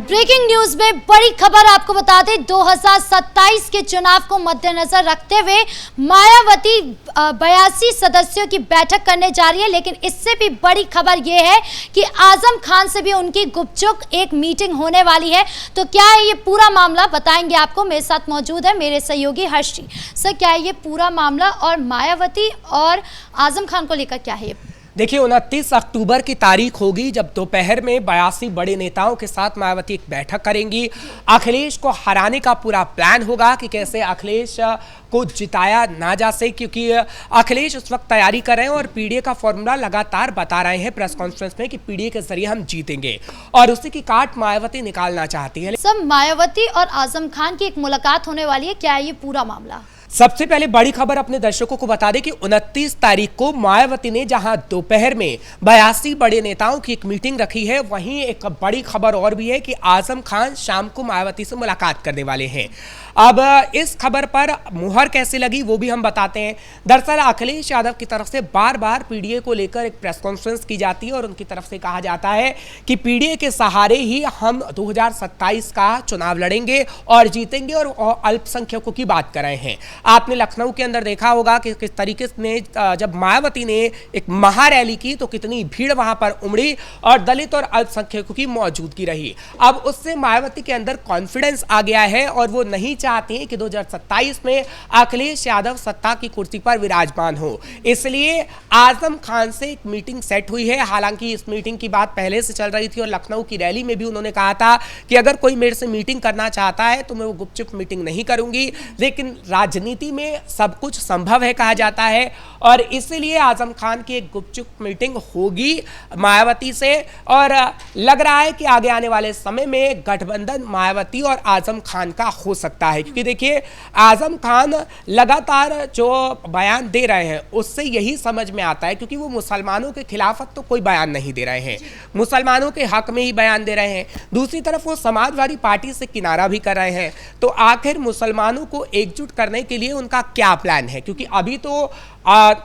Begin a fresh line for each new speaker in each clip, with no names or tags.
Breaking news में बड़ी खबर आपको बता दें, 2027 के चुनाव को मद्देनजर रखते हुए मायावती 82 सदस्यों की बैठक करने जा रही है। लेकिन इससे भी बड़ी खबर यह है कि आजम खान से भी उनकी गुपचुप एक मीटिंग होने वाली है। तो क्या है ये पूरा मामला, बताएंगे आपको। मेरे साथ मौजूद है मेरे सहयोगी हर्षी। सर, क्या है ये पूरा मामला और मायावती और आजम खान को लेकर क्या है?
देखिए, 29 अक्टूबर की तारीख होगी जब दोपहर में 82 बड़े नेताओं के साथ मायावती एक बैठक करेंगी। अखिलेश को हराने का पूरा प्लान होगा कि कैसे अखिलेश को जिताया ना जा सके, क्योंकि अखिलेश उस वक्त तैयारी कर रहे हैं और पीडीए का फॉर्मूला लगातार बता रहे हैं प्रेस कॉन्फ्रेंस में कि पीडीए के जरिए हम जीतेंगे, और उसी की काट मायावती निकालना चाहती है।
सब मायावती और आजम खान की एक मुलाकात होने वाली है, क्या है ये पूरा मामला?
सबसे पहले बड़ी खबर अपने दर्शकों को बता दें कि 29 तारीख को मायावती ने जहां दोपहर में 82 बड़े नेताओं की एक मीटिंग रखी है, वहीं एक बड़ी खबर और भी है कि आजम खान शाम को मायावती से मुलाकात करने वाले हैं। अब इस खबर पर मुहर कैसे लगी वो भी हम बताते हैं। दरअसल अखिलेश यादव की तरफ से बार बार पीडीए को लेकर एक प्रेस कॉन्फ्रेंस की जाती है और उनकी तरफ से कहा जाता है कि पीडीए के सहारे ही हम 2027 का चुनाव लड़ेंगे और जीतेंगे, और अल्पसंख्यकों की बात कर रहे हैं। आपने लखनऊ के अंदर देखा होगा कि किस तरीके से जब मायावती ने एक महारैली की तो कितनी भीड़ वहां पर उमड़ी और दलित और अल्पसंख्यकों की मौजूदगी रही। अब उससे मायावती के अंदर कॉन्फिडेंस आ गया है और वो नहीं चाहती हैं कि 2027 में अखिलेश यादव सत्ता की कुर्सी पर विराजमान हो। इसलिए आजम खान से एक मीटिंग सेट हुई है। हालांकि इस मीटिंग की बात पहले से चल रही थी और लखनऊ की रैली में भी उन्होंने कहा था कि अगर कोई मेरे से मीटिंग करना चाहता है तो मैं वो गुपचुप मीटिंग नहीं करूंगी। लेकिन राजनीति में सब कुछ संभव है कहा जाता है, और इसीलिए आजम खान की एक गुपचुप मीटिंग होगी मायावती से। और लग रहा है कि आगे आने वाले समय में गठबंधन मायावती और आजम खान का हो सकता है, क्योंकि देखिए आजम खान लगातार जो बयान दे रहे हैं उससे यही समझ में आता है, क्योंकि वो मुसलमानों के खिलाफ तो कोई बयान नहीं दे रहे हैं, मुसलमानों के हक में ही बयान दे रहे हैं। दूसरी तरफ वो समाजवादी पार्टी से किनारा भी कर रहे हैं। तो आखिर मुसलमानों को एकजुट करने के लिए उनका क्या प्लान है, क्योंकि अभी तो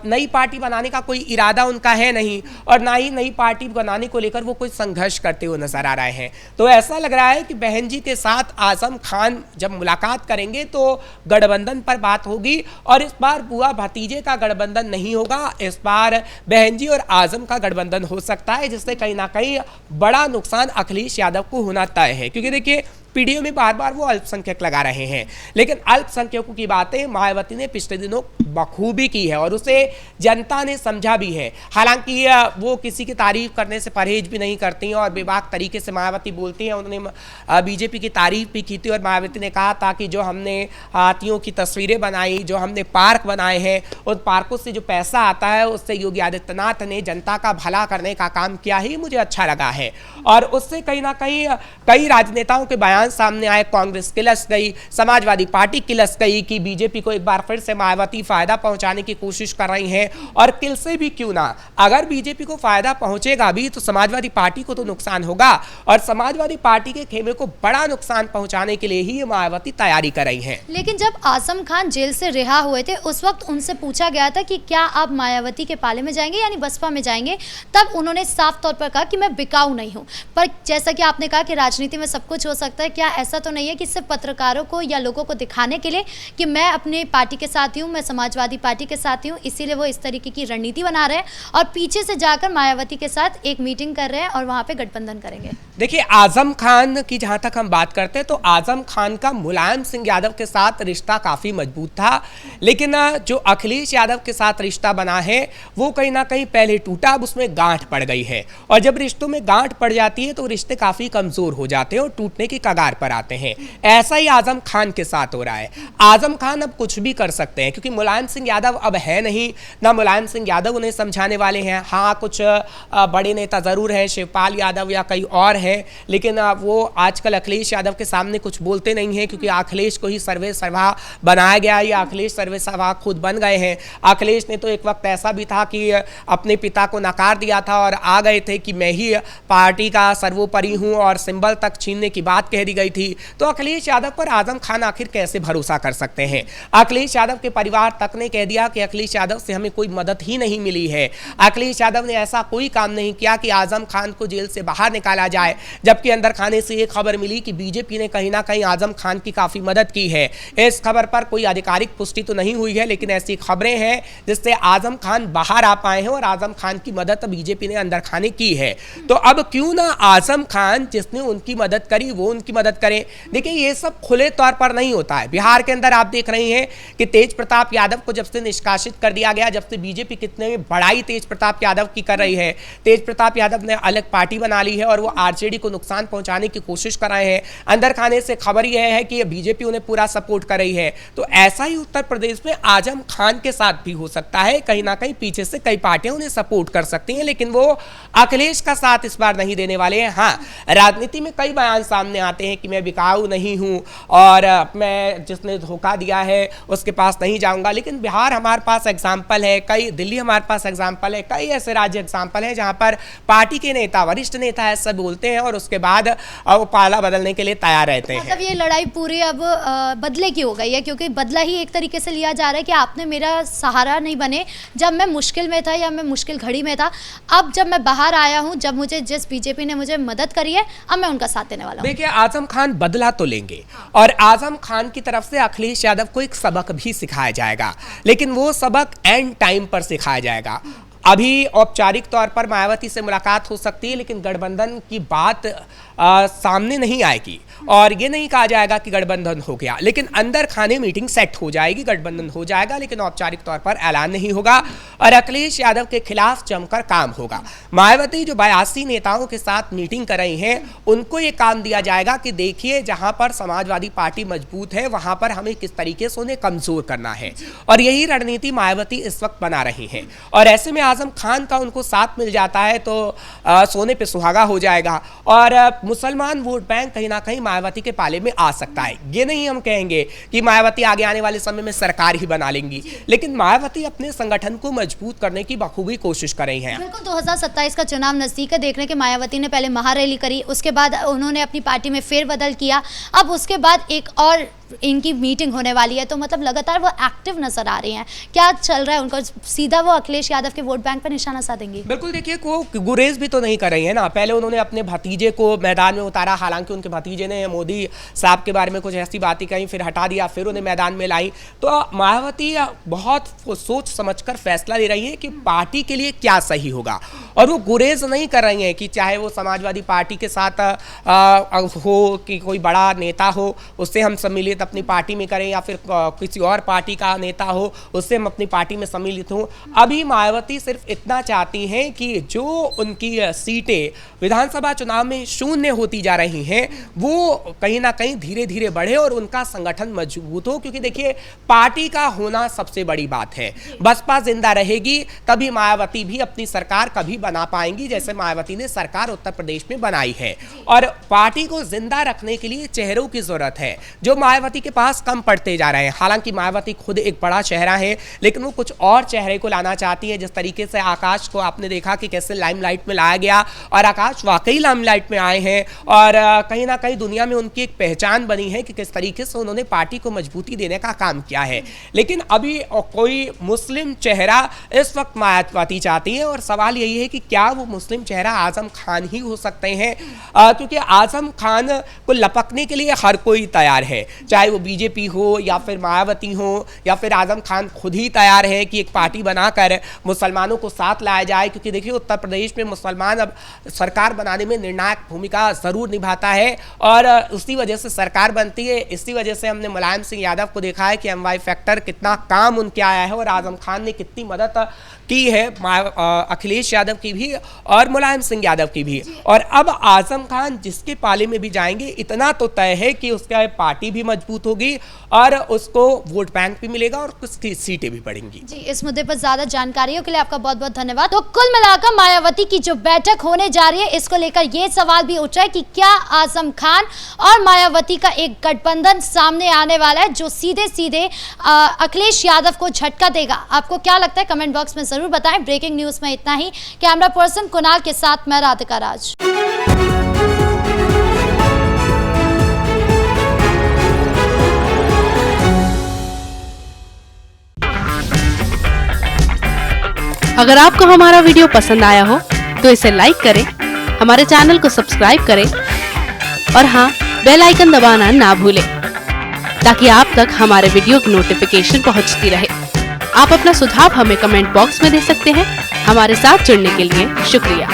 नई पार्टी बनाने का कोई इरादा उनका है नहीं, और ना ही नई पार्टी बनाने को लेकर वो कोई संघर्ष करते हुए नजर आ रहे हैं। तो ऐसा लग रहा है कि बहन जी के साथ आजम खान जब मुलाकात करेंगे तो गठबंधन पर बात होगी, और इस बार बुआ भतीजे का गठबंधन नहीं होगा, इस बार बहन जी और आजम का गठबंधन हो सकता है, जिससे कहीं ना कहीं बड़ा नुकसान अखिलेश यादव को होना तय है। क्योंकि देखिए पीडीए में बार बार वो अल्पसंख्यक लगा रहे हैं, लेकिन अल्पसंख्यकों की बातें मायावती ने पिछले दिनों बखूबी की है और उसे जनता ने समझा भी है। हालांकि वो किसी की तारीफ करने से परहेज भी नहीं करती हैं और बेबाक तरीके से मायावती बोलती हैं। उन्होंने बीजेपी की तारीफ भी की थी और मायावती ने कहा था कि जो हमने हाथियों की तस्वीरें बनाई, जो हमने पार्क बनाए हैं, उन पार्कों से जो पैसा आता है उससे योगी आदित्यनाथ ने जनता का भला करने का काम किया ही मुझे अच्छा लगा है। और उससे कहीं ना कहीं कई राजनेताओं के बयान सामने आए। कांग्रेस किलस गई, समाजवादी पार्टी किलस गई कि बीजेपी को एक बार फिर से मायावती फायदा पहुंचाने की कोशिश कर रही हैं, और किल से भी क्यों ना, अगर बीजेपी को फायदा पहुंचेगा भी तो समाजवादी पार्टी को तो नुकसान होगा, और समाजवादी पार्टी के खेमे को बड़ा नुकसान पहुंचाने के लिए ही ये मायावती तैयारी कर रही हैं।
लेकिन जब आजम खान जेल से रिहा हुए थे उस वक्त उनसे पूछा गया था कि क्या आप मायावती के पाले में जाएंगे यानी बसपा में जाएंगे, तब उन्होंने साफ तौर पर कहा कि मैं बिकाऊ नहीं हूं। पर जैसा कि आपने कहा कि राजनीति में सब कुछ हो सकता है, क्या ऐसा तो नहीं है कि सिर्फ पत्रकारों को या लोगों को दिखाने के लिए कि मैं अपनी पार्टी के साथ हूं, मैं समाजवादी पार्टी के साथ हूं, इसीलिए वो इस तरीके की रणनीति बना रहे हैं और पीछे से जाकर मायावती के साथ एक मीटिंग कर रहे हैं और वहां पे गठबंधन करेंगे?
देखिए, आजम खान की जहां तक हम बात करते हैं तो आजम खान का मुलायम सिंह यादव के साथ रिश्ता काफी मजबूत था, लेकिन जो अखिलेश यादव के साथ रिश्ता बना है वो कहीं ना कहीं पहले टूटा, अब उसमें गांठ पड़ गई है, और जब रिश्तों में गांठ पड़ जाती है तो रिश्ते काफी कमजोर हो जाते हैं और टूटने की कगार पर आते हैं। ऐसा ही आजम खान के साथ हो रहा है। आजम खान अब कुछ भी कर सकते हैं, क्योंकि मुलायम सिंह यादव अब है नहीं, ना मुलायम सिंह यादव उन्हें समझाने वाले हैं। हाँ, कुछ बड़े नेता जरूर हैं, शिवपाल यादव या कई और हैं, लेकिन वो आजकल अखिलेश यादव के सामने कुछ बोलते नहीं हैं, क्योंकि अखिलेश को ही सर्वे सर्वा बनाया गया है, या अखिलेश सर्वे सर्वा खुद बन गए हैं। अखिलेश ने तो एक वक्त ऐसा भी था कि अपने पिता को नकार दिया था और आ गए थे कि मैं ही पार्टी का सर्वोपरि हूँ, और सिंबल तक छीनने की बात कह चली गई थी, तो अखिलेश यादव पर आजम खान आखिर कैसे भरोसा कर सकते हैं। अखिलेश यादव के परिवार तक ने कह दिया कि अखिलेश यादव से हमें कोई मदद ही नहीं मिली है। अखिलेश यादव ने ऐसा कोई काम नहीं किया कि आजम खान को जेल से बाहर निकाला जाए, जबकि अंदर खाने से एक खबर मिली कि बीजेपी ने कहीं ना कहीं आजम खान की काफी मदद की है। इस खबर पर कोई आधिकारिक पुष्टि तो नहीं हुई है, लेकिन ऐसी खबरें हैं जिससे आजम खान बाहर आ पाए हैं और आजम खान की मदद बीजेपी ने अंदर खाने की है। तो अब क्यों ना आजम खान जिसने उनकी मदद करी वो उनकी मदद करें। देखिए, ये सब खुले तौर पर नहीं होता है। बिहार के अंदर आप देख रहे हैं कि तेज प्रताप यादव को जब से निष्कासित कर दिया गया, जब से बीजेपी कितने बड़ाई तेज प्रताप यादव की कर रही है। तेज प्रताप यादव ने अलग पार्टी बना ली है और वो आरजेडी को नुकसान पहुंचाने की कोशिश कर रहे हैं। अंदर खाने से खबर यह है कि ये बीजेपी उन्हें पूरा सपोर्ट कर रही है। तो ऐसा ही उत्तर प्रदेश में आजम खान के साथ भी हो सकता है। कहीं ना कहीं पीछे से कई पार्टियां उन्हें सपोर्ट कर सकती हैं, लेकिन वो अखिलेश का साथ इस बार नहीं देने वाले हैं। हाँ, राजनीति में कई बयान सामने आते हैं कि मैं बिकाऊ नहीं हूं और मैं जिसने धोखा दिया है उसके पास नहीं जाऊंगा, लेकिन बिहार हमारे पास एग्जाम्पल है, कई दिल्ली हमारे पास एग्जाम्पल है, कई ऐसे राज्य एग्जाम्पल है जहां पर पार्टी के नेता, वरिष्ठ नेता ऐसा बोलते हैं और उसके बाद वो पाला बदलने के लिए तैयार रहते हैं।
मतलब ये लड़ाई पूरी अब बदले की हो गई है, क्योंकि बदला ही एक तरीके से लिया जा रहा है कि आपने मेरा सहारा नहीं बने जब मैं मुश्किल में था या मैं मुश्किल घड़ी में था। अब जब मैं बाहर आया हूं, जब मुझे जिस बीजेपी ने मुझे मदद करी है, अब मैं उनका साथ देने वाला हूं।
देखिए, आजम खान बदला तो लेंगे और आजम खान की तरफ से अखिलेश यादव को एक सबक भी सिखाया जाएगा, लेकिन वो सबक एंड टाइम पर सिखाया जाएगा। अभी औपचारिक तौर पर मायावती से मुलाकात हो सकती है, लेकिन गठबंधन की बात सामने नहीं आएगी और ये नहीं कहा जाएगा कि गठबंधन हो गया, लेकिन अंदर खाने मीटिंग सेट हो जाएगी, गठबंधन हो जाएगा, लेकिन औपचारिक तौर पर ऐलान नहीं होगा और अखिलेश यादव के खिलाफ जमकर काम होगा। मायावती जो 82 नेताओं के साथ मीटिंग कर रही हैं, उनको ये काम दिया जाएगा कि देखिए, जहां पर समाजवादी पार्टी मजबूत है वहां पर हमें किस तरीके से उन्हें कमजोर करना है, और यही रणनीति मायावती इस वक्त बना रही हैं। और ऐसे में आजम खान का उनको साथ मिल जाता है तो सोने पे सुहागा हो जाएगा और मुसलमान वोट बैंक कहीं ना कहीं मायावती के पाले में आ सकता है। ये नहीं हम कहेंगे कि मायावती आगे आने वाले समय में सरकार ही बना लेंगी, लेकिन मायावती अपने संगठन को मजबूत करने की बखूबी कोशिश कर रही हैं।
बिल्कुल, 2027 का चुनाव नजदीक है। देख रहे हैं कि मायावती ने पहले महारैली करी, उसके बाद उन्होंने अपनी पार्टी में फेरबदल किया, अब उसके बाद एक और इनकी मीटिंग होने वाली है, तो मतलब लगातार वो एक्टिव नजर आ रही हैं। क्या चल रहा है उनको? सीधा वो अखिलेश यादव के वोट बैंक पर निशाना साधेंगी?
बिल्कुल, देखिए, वो गुरेज भी तो नहीं कर रही है ना। पहले उन्होंने अपने भतीजे को मैदान में उतारा, हालांकि उनके भतीजे ने मोदी साहब के बारे में कुछ ऐसी बातें कही, फिर हटा दिया, फिर उन्हें मैदान में लाई। तो मायावती बहुत सोच समझकर फैसला ले रही है कि पार्टी के लिए क्या सही होगा, और वो गुरेज नहीं कर रही है कि चाहे वो समाजवादी पार्टी के साथ हो कि कोई बड़ा नेता हो उससे हम सम्मिलित अपनी पार्टी में करें, या फिर किसी और पार्टी का नेता हो उससे हम अपनी पार्टी में सम्मिलित हों। अभी मायावती सिर्फ इतना चाहती हैं कि जो उनकी सीटें विधानसभा चुनाव में शून्य होती जा रही हैं वो कहीं ना कहीं धीरे धीरे बढ़े और उनका संगठन मजबूत हो, क्योंकि देखिए, पार्टी का होना सबसे बड़ी बात है। बसपा जिंदा रहेगी तभी मायावती भी अपनी सरकार कभी बना पाएंगी, जैसे मायावती ने सरकार उत्तर प्रदेश में बनाई है। और पार्टी को जिंदा रखने के लिए चेहरों की जरूरत है, जो मायावती के पास कम पड़ते जा रहे हैं। हालांकि मायावती खुद एक बड़ा चेहरा है, लेकिन वो कुछ और चेहरे को लाना चाहती है। जिस तरीके से आकाश को आपने देखा कि कैसे लाइमलाइट में लाया गया, और आकाश वाकई लाइमलाइट में आए हैं और कहीं ना कहीं दुनिया में उनकी एक पहचान बनी है कि किस तरीके से उन्होंने पार्टी को मजबूती देने का काम किया है। लेकिन अभी कोई मुस्लिम चेहरा इस वक्त मायावती चाहती है, और सवाल यही है कि क्या वो मुस्लिम चेहरा आजम खान ही हो सकते हैं, क्योंकि आजम खान को लपकने के लिए हर कोई तैयार है, चाहे वो बीजेपी हो या फिर मायावती हो या फिर आजम खान खुद ही तैयार है कि एक पार्टी बनाकर मुसलमानों को साथ लाया जाए। क्योंकि देखिए, उत्तर प्रदेश में मुसलमान अब सरकार बनाने में निर्णायक भूमिका जरूर निभाता है और उसी वजह से सरकार बनती है। इसी वजह से हमने मुलायम सिंह यादव को देखा है कि एमवाई फैक्टर कितना काम उनके आया है और आजम खान ने कितनी मदद की है अखिलेश यादव की भी और मुलायम सिंह यादव की भी। और अब आजम खान जिसके पाले में भी जाएंगे, इतना तो तय है कि उसका पार्टी भी मजबूत होगी और उसको वोट बैंक भी मिलेगा और कुछ सीटें भी बढ़ेंगी।
जी, इस मुद्दे पर ज्यादा जानकारियों के लिए आपका बहुत बहुत धन्यवाद। तो कुल मिलाकर मायावती की जो बैठक होने जा रही है, इसको लेकर ये सवाल भी उठ रहा है कि क्या आजम खान और मायावती का एक गठबंधन सामने आने वाला है जो सीधे सीधे अखिलेश यादव को झटका देगा? आपको क्या लगता है? कमेंट बॉक्स में जरूर बताएं। ब्रेकिंग न्यूज में इतना ही। कैमरा पर्सन कुणाल के साथ मैं राधिका राज।
अगर आपको हमारा वीडियो पसंद आया हो तो इसे लाइक करें, हमारे चैनल को सब्सक्राइब करें और हाँ, बेल आइकन दबाना ना भूलें ताकि आप तक हमारे वीडियो की नोटिफिकेशन पहुंचती रहे। आप अपना सुझाव हमें कमेंट बॉक्स में दे सकते हैं। हमारे साथ जुड़ने के लिए शुक्रिया।